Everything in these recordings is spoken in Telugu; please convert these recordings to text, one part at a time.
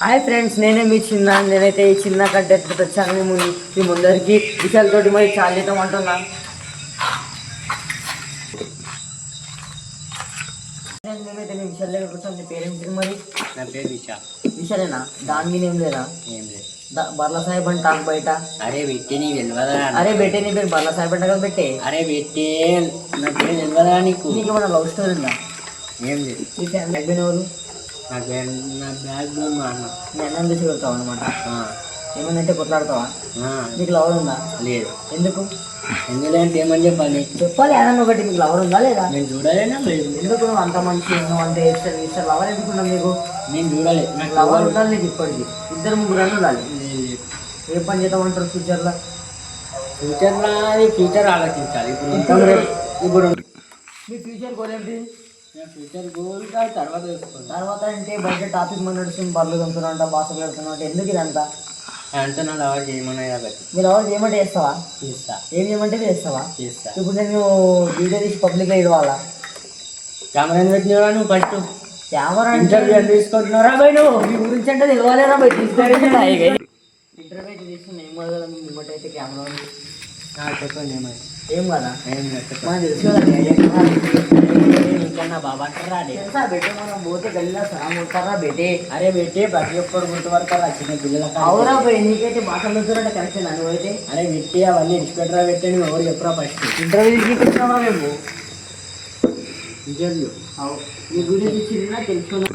హాయ్ ఫ్రెండ్స్, నేనైతే ఈ చిన్న కంటెంట్ వచ్చాను మీ ముందరికి విషయాలతోటి మరి చాలా చేద్దాం అంటున్నా. మేమైతే మీ విషయాలు లేకపోతే మీ పేరేంటి మరి? నా పేరు విశాల్. విషయాలేనా? దాని మీద ఏం లేదా? ఏం లేదు. బర్లా సాహెబ్ అని టాక్ బయట. అరే పెట్టే నీ తెలియదా? అరే బెట్టే, నీ పేరు బర్లా సాహెబ్ అంట కదా పెట్టే. అరే పెట్టే నా పేరు తెలియదా నీకు? నీకు ఏమన్నా లవ్ స్టోరీ ఉందా? ఏం లేదు. మీ ఫ్యామిలీ ఎవరు? నా బ్యాగ్ మా అన్న. మీ అన్నం తీసి పెడతావు అనమాట. ఏమన్నా కొట్లాడతావా? నీకు లవర్ ఉందా? లేదు. ఎందుకు? ఎందుకంటే ఏమని చెప్పాలి ఏదన్నా ఒకటి. మీకు లవర్ ఉందా లేదా? నేను చూడలేనా? లేదు. ఎందుకు నువ్వు అంత మంచి, నువ్వు అంత ఇస్తారు లవర్ ఎందుకున్నావు మీకు? నేను చూడలేదు. నాకు లవర్ ఉండాలి నీకు ఇప్పటికి. ఇద్దరు ముగ్గురు ఉండాలి. ఏ పని చేద్దామంటారు ఫ్యూచర్లో? ఫ్యూచర్లో అది ఫ్యూచర్ ఆలోచించాలి. ఇప్పుడు మీ ఫ్యూచర్ గోల్ ఏంటి? ఫ్యూచర్ గోల్ తర్వాత చూసుకోండి. తర్వాత అంటే బయట టాపిక్ మన నడుస్తుంది, బర్రెలు కలుపుతున్నా, బాసలు కడుతున్నా, ఎందుకు ఇదంతా? అంతా నా లవర్ చేయమన్నా కాబట్టి. మీరు లవర్ చేయమంటే చేస్తావా? చేస్తా. ఏం చేయమంటే చేస్తావా? చేస్తా. ఇప్పుడు నేను వీడియో తీసి పబ్లిక్గా ఇవ్వాలా? కెమెరా పెట్టినవా నువ్వు? ఫస్ట్ కెమెరా ఇంటర్వ్యూ తీసుకుంటున్నారా బై? నువ్వు మీ గురించి అంటే తెలియాలేరా బయట తీసుకుంటా ఇంటర్వ్యూ అయితే తీసుకున్నా. ఏం కాదు కదా మిమ్మల్ని అయితే కెమెరా చెప్పండి. ఏమై ఏం కదా ఏం మనకు తెలుసు కదా. ఇంకన్నా బాబా అంటారా? తెలుసా బెట్టే, మనం పోతే గల్లీలో సలాం కొడతారా బెట్టే? అరే పెట్టే ప్రతి ఒక్కరు గుర్తుపడతారా చిన్న పిల్లలకి? అవురా పోయి నీకైతే బాగా చూస్తున్నట్టు కరెక్ట్ నువ్వు అయితే. అరే పెట్టి అవన్నీ ఇన్స్పెక్టరా పెట్టే నువ్వు ఎవరు చెప్పరా ఫస్ట్? ఇంటర్వ్యూ తీసుకుంటున్నావా మేము? ఇంటర్వ్యూ మీ గురించి చిన్న తెలుసుకున్నా,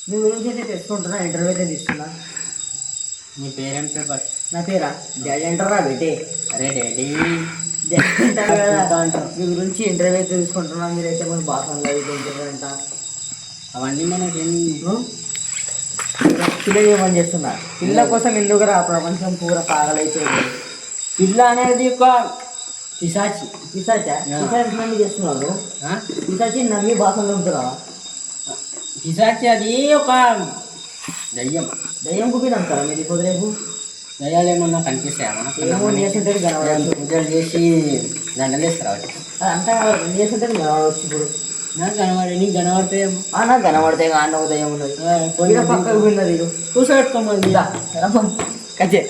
మీ గురించి అయితే తెలుసుకుంటున్నా. ఇంటర్వ్యూ అయితే తీసుకున్నా. నీ పేరేం పేరు ఫస్ట్? నా పేరా డాడీ అంటారా బెట్టే? అరే డాడీ అంటారు. మీ గురించి ఇంటర్వ్యూ అయితే తీసుకుంటున్నా. మీరైతే మన బాసంలో ఇంటర్వ్యూ అంట. అవన్నీ మనకి పిల్ల ఏమని చేస్తున్నా? పిల్ల కోసం ఎందుకురా ప్రపంచం పూర పాగలైతే. పిల్ల అనేది ఒక పిశాచి. పిశాచా? పిశాచి నమ్మి చేస్తున్నావు? పిశాచి నమ్మి బాసంలో ఉంటున్నావా? పిశాచి అది ఒక దయ్యం. దయ్యం కుపి నమ్ముతారా మీరు ఇప్పుడు రేపు? దయ్యాలు ఏమన్నా కనిపిస్తాయా? ఏమో చేస్తుంటే కనబడచ్చు. పూజలు చేసి దండలేస్తారా? అది అంతా చేస్తుంటే కనబడవచ్చు. ఇప్పుడు నాకు కనబడి నీకు కనబడితే నాకు కనబడితే అన్న ఒక దయ్యం ఉన్నది పక్కకు పోయినది. కూర్చోబెట్టుకోమని కచ్చే